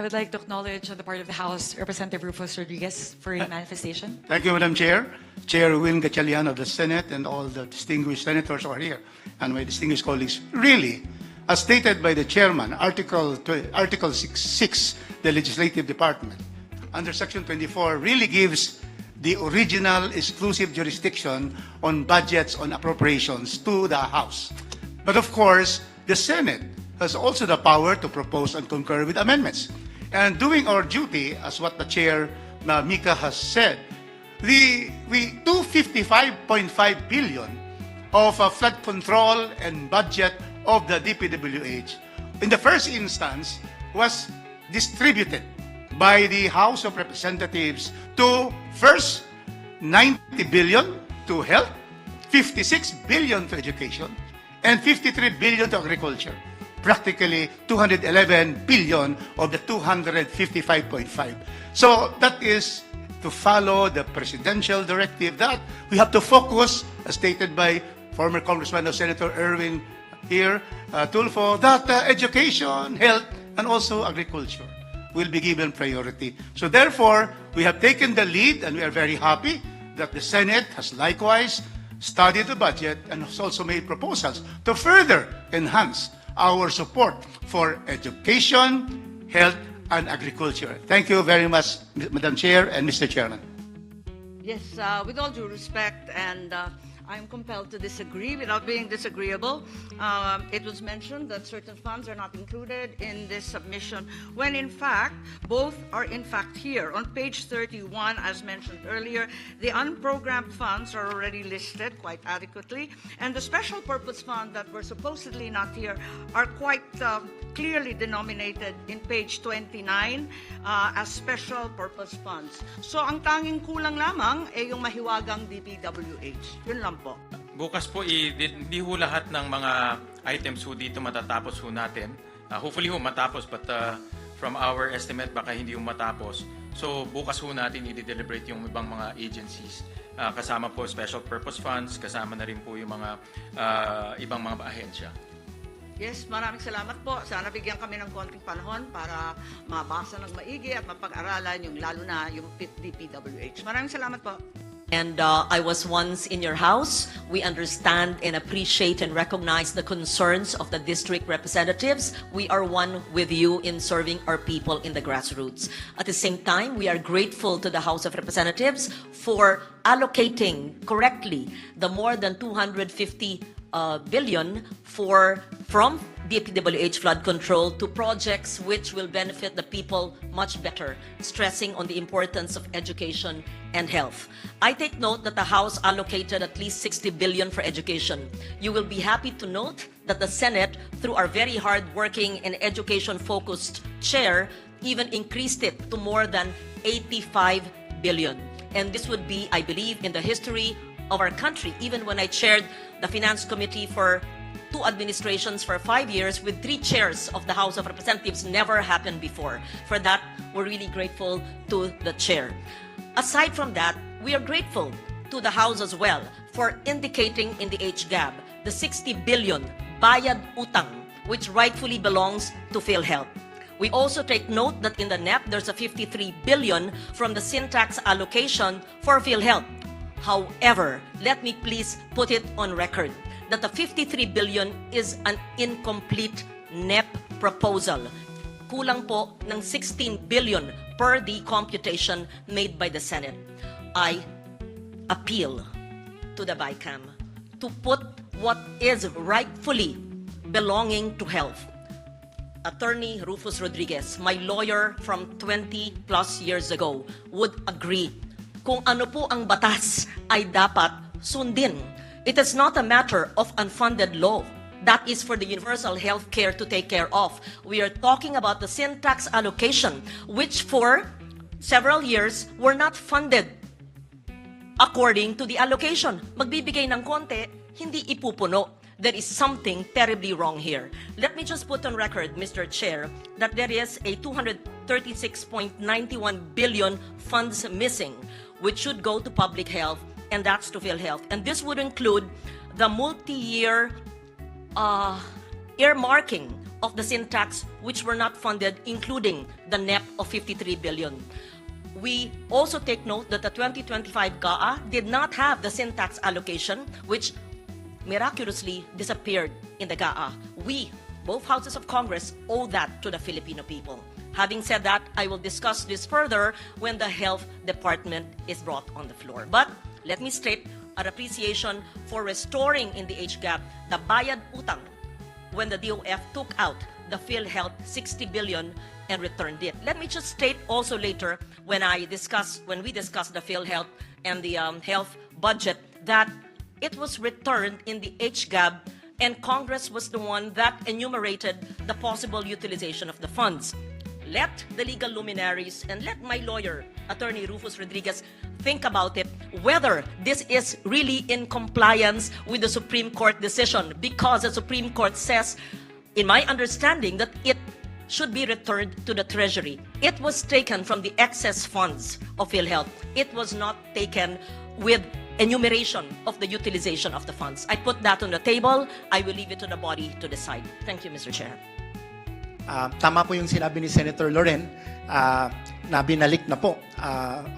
I would like to acknowledge on the part of the House, Representative Rufus Rodriguez for your manifestation. Thank you, Madam Chair. Chair Win Gatchalian of the Senate and all the distinguished senators who are here and my distinguished colleagues. Really, as stated by the chairman, Article 6, the Legislative Department, under Section 24, really gives the original exclusive jurisdiction on budgets, on appropriations to the House. But of course, the Senate has also the power to propose and concur with amendments. And doing our duty, as what the chair, Mika, has said, we 255.5 billion of flood control and budget of the DPWH, in the first instance, was distributed by the House of Representatives to first 90 billion to health, 56 billion to education, and 53 billion to agriculture. Practically 211 billion of the 255.5. So that is to follow the presidential directive that we have to focus, as stated by former Congressman or Senator Erwin here, Tulfo, that education, health, and also agriculture will be given priority. So therefore, we have taken the lead and we are very happy that the Senate has likewise studied the budget and has also made proposals to further enhance our support for education, health, and agriculture. Thank you very much, Madam Chair and Mr. Chairman. Yes, with all due respect, and I'm compelled to disagree without being disagreeable. It was mentioned that certain funds are not included in this submission, when in fact, both are in fact here. On page 31, as mentioned earlier, the unprogrammed funds are already listed quite adequately, and the special purpose fund that were supposedly not here are quite clearly denominated in page 29 as special purpose funds. So ang tanging kulang lamang ay yung mahiwagang DPWH. Yun lang po. Bukas po, hindi ho lahat ng mga items ho dito matatapos ho natin. Hopefully ho matapos, but from our estimate, baka hindi ho matapos. So bukas ho natin i-deliberate yung ibang mga agencies. Kasama po special purpose funds, kasama na rin po yung mga ibang mga ahensya. Yes, maraming salamat po. Sana bigyan kami ng konting panahon para mabasa ng maigi at mapag-aralan yung lalo na yung DPWH. Maraming salamat po. And I was once in your house. We understand and appreciate and recognize the concerns of the district representatives. We are one with you in serving our people in the grassroots. At the same time, we are grateful to the House of Representatives for allocating correctly the more than 250 billion from DPWH flood control to projects which will benefit the people much better, stressing on the importance of education and health. I take note that the House allocated at least 60 billion for education. You will be happy to note that the Senate, through our very hard-working and education-focused chair, even increased it to more than 85 billion. And this would be, I believe, in the history of our country, even when I chaired the Finance Committee for 2 administrations for 5 years with 3 chairs of the House of Representatives, never happened before. For that, we're really grateful to the chair. Aside from that, we are grateful to the House as well for indicating in the HGAB the 60 billion bayad utang, which rightfully belongs to PhilHealth. We also take note that in the NEP, there's a 53 billion from the syntax allocation for PhilHealth. However, let me please put it on record that the 53 billion is an incomplete NEP proposal. Kulang po ng 16 billion per the computation made by the Senate. I appeal to the BICAM to put what is rightfully belonging to health. Attorney Rufus Rodriguez, my lawyer from 20 plus years ago, would agree kung ano po ang batas ay dapat sundin. It is not a matter of unfunded law. That is for the universal health care to take care of. We are talking about the syntax allocation, which for several years were not funded according to the allocation. Magbibigay ng konti, hindi ipupuno. There is something terribly wrong here. Let me just put on record, Mr. Chair, that there is a 236.91 billion funds missing, which should go to public health, and that's to PhilHealth. And this would include the multi-year earmarking of the sin tax which were not funded, including the NEP of 53 billion. We also take note that the 2025 GAA did not have the sin tax allocation, which miraculously disappeared in the GAA. We, both houses of Congress, owe that to the Filipino people. Having said that, I will discuss this further when the Health Department is brought on the floor. But let me state our appreciation for restoring in the age gap the bayad utang when the DOF took out the PhilHealth 60 billion and returned it. Let me just state also later when we discuss the PhilHealth and the health budget that it was returned in the HGAB, and Congress was the one that enumerated the possible utilization of the funds. Let the legal luminaries and let my lawyer, Attorney Rufus Rodriguez, think about it, whether this is really in compliance with the Supreme Court decision, because the Supreme Court says, in my understanding, that it should be returned to the Treasury. It was taken from the excess funds of PhilHealth. It was not taken with enumeration of the utilization of the funds. I put that on the table. I will leave it to the body to decide. Thank you, Mr. Chair. Tama po yung sinabi ni Senator Loren na binalik na po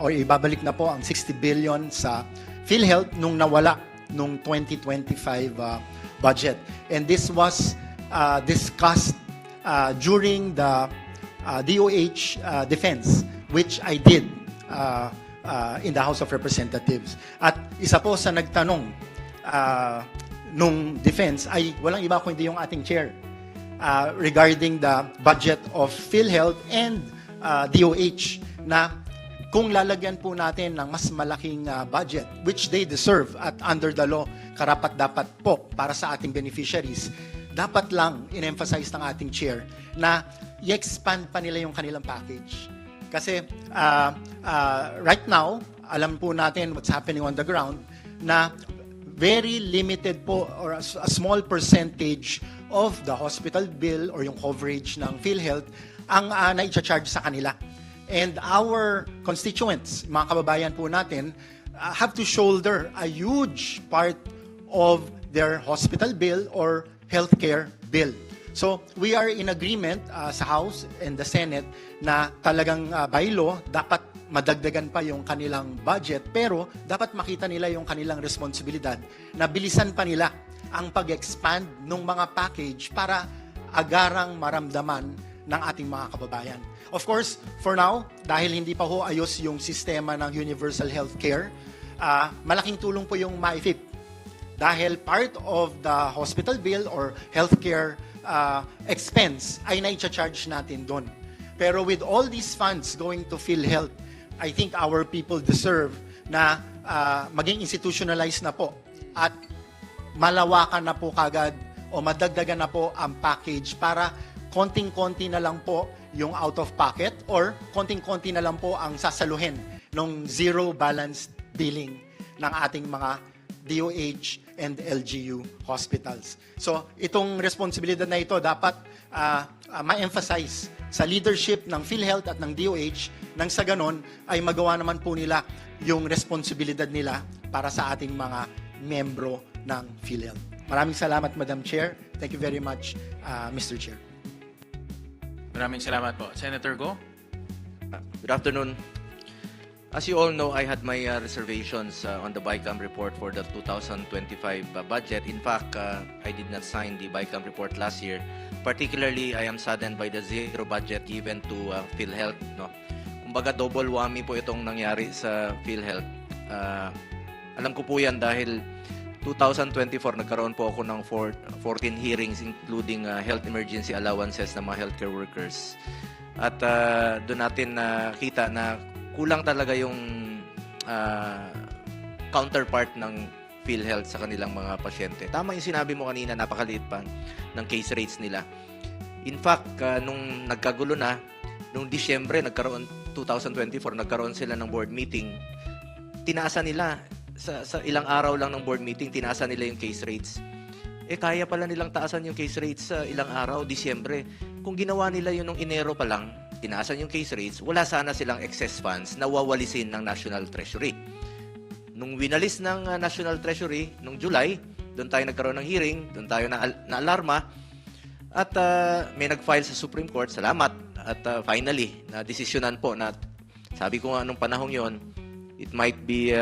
o ibabalik na po ang 60 billion sa PhilHealth nung nawala nung 2025 budget. And this was discussed during the DOH defense, which I did in the House of Representatives. At isa po sa nagtanong nung defense ay walang iba kundi yung ating chair regarding the budget of PhilHealth and DOH na kung lalagyan po natin ng mas malaking budget, which they deserve at under the law, karapat-dapat po para sa ating beneficiaries, dapat lang in-emphasize ng ating chair na i-expand pa nila yung kanilang package. Kasi right now, alam po natin what's happening on the ground na very limited po or a small percentage of the hospital bill or yung coverage ng PhilHealth ang na-charge sa kanila. And our constituents, mga kababayan po natin, have to shoulder a huge part of their hospital bill or healthcare bill. So we are in agreement sa House and the Senate na talagang by law dapat madagdagan pa yung kanilang budget, pero dapat makita nila yung kanilang responsibilidad na bilisan pa nila ang pag-expand ng mga package para agarang maramdaman ng ating mga kababayan. Of course, for now, dahil hindi pa ho ayos yung sistema ng universal healthcare, malaking tulong po yung MyFIP. Dahil part of the hospital bill or healthcare expense ay na-charge natin doon. Pero with all these funds going to PhilHealth, I think our people deserve na maging institutionalized na po at malawakan na po kagad o madagdagan na po ang package para konting-konti na lang po yung out of pocket or konting-konti na lang po ang sasaluhin ng zero balance billing ng ating mga DOH and LGU hospitals. So, itong responsibilidad na ito dapat ma-emphasize sa leadership ng PhilHealth at ng DOH nang sa ganon ay magawa naman po nila yung responsibilidad nila para sa ating mga membro ng PhilHealth. Maraming salamat, Madam Chair. Thank you very much, Mr. Chair. Maraming salamat po. Senator Go? Good afternoon. As you all know, I had my reservations on the BICAM report for the 2025 budget. In fact, I did not sign the BICAM report last year. Particularly, I am saddened by the zero budget given to PhilHealth. No? Kumbaga, double whammy po itong nangyari sa PhilHealth. Alam ko po yan dahil 2024, nagkaroon po ako ng 14 hearings including health emergency allowances ng mga healthcare workers. At doon natin nakita na kulang talaga yung counterpart ng PhilHealth sa kanilang mga pasyente. Tama yung sinabi mo kanina, napakaliit pa ng case rates nila. In fact, nung nagkagulo na, nung Disyembre, 2024, nagkaroon sila ng board meeting, tinaasan nila, sa ilang araw lang ng board meeting, tinaasan nila yung case rates. Kaya pala nilang taasan yung case rates sa ilang araw, Disyembre. Kung ginawa nila yun nung Enero pa lang, tinaasan yung case rates, wala sana silang excess funds na wawalisin ng National Treasury. Nung winalis ng National Treasury, nung July, doon tayo nagkaroon ng hearing, doon tayo na-alarma, At may nag-file sa Supreme Court, salamat. At finally, na desisyonan po na sabi ko nga nung panahong yon, it might be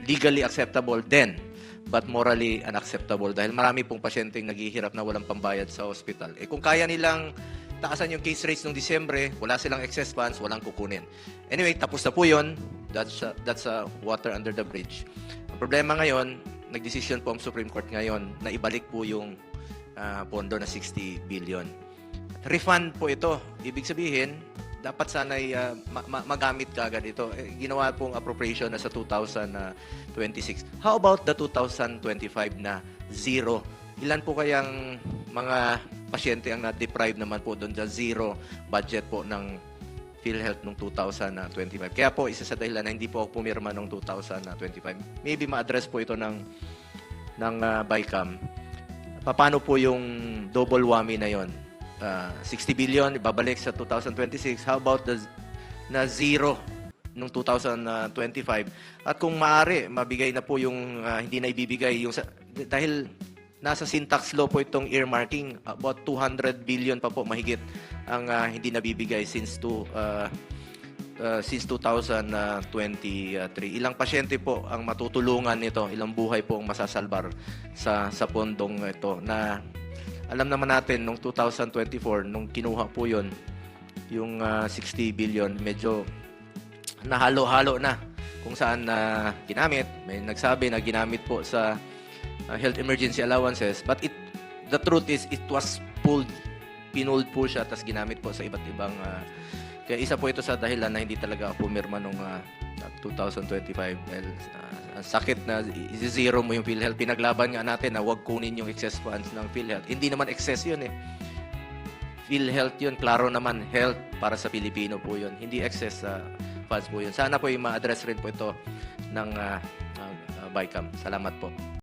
legally acceptable then, but morally unacceptable dahil marami pong pasyenteng naghihirap na walang pambayad sa hospital. Kung kaya nilang taasan yung case rates noong Disyembre, wala silang excess funds, walang kukunin. Anyway, tapos na po yun. That's water under the bridge. Ang problema ngayon, nagdesisyon po ang Supreme Court ngayon na ibalik po yung pondo na 60 billion. Refund po ito. Ibig sabihin, dapat sana'y magamit kaagad ito. Ginawa pong appropriation na sa 2026. How about the 2025 na zero? Ilan po kayang mga pasyente ang na-deprive naman po doon sa zero budget po ng PhilHealth noong 2025? Kaya po, isa sa dahilan na hindi po ako pumirma noong 2025. Maybe ma-address po ito ng BICAM. Paano po yung double whammy na yon? 60 billion, ibabalik sa 2026. How about na zero nung 2025? At kung maaari, mabigay na po yung hindi na ibibigay. Dahil nasa syntax law po itong earmarking, about 200 billion pa po mahigit ang hindi nabibigay since 2023. Ilang pasyente po ang matutulungan nito, ilang buhay po ang masasalbar sa pondong ito na alam naman natin nung 2024 nung kinuha po yon yung 60 billion medyo nahalo-halo na kung saan ginamit. May nagsabi na ginamit po sa health emergency allowances, but the truth is it was pinulled po siya tas ginamit po sa iba't ibang kaya isa po ito sa dahilan na hindi talaga ako pumirma nung 2025 dahil ang sakit na zero mo yung PhilHealth. Pinaglaban nga natin na huwag kunin yung excess funds ng PhilHealth. Hindi naman excess yun eh. PhilHealth yun, klaro naman, health para sa Pilipino po yun. Hindi excess funds po yun. Sana po yung ma-address rin po ito ng BICAM. Salamat po.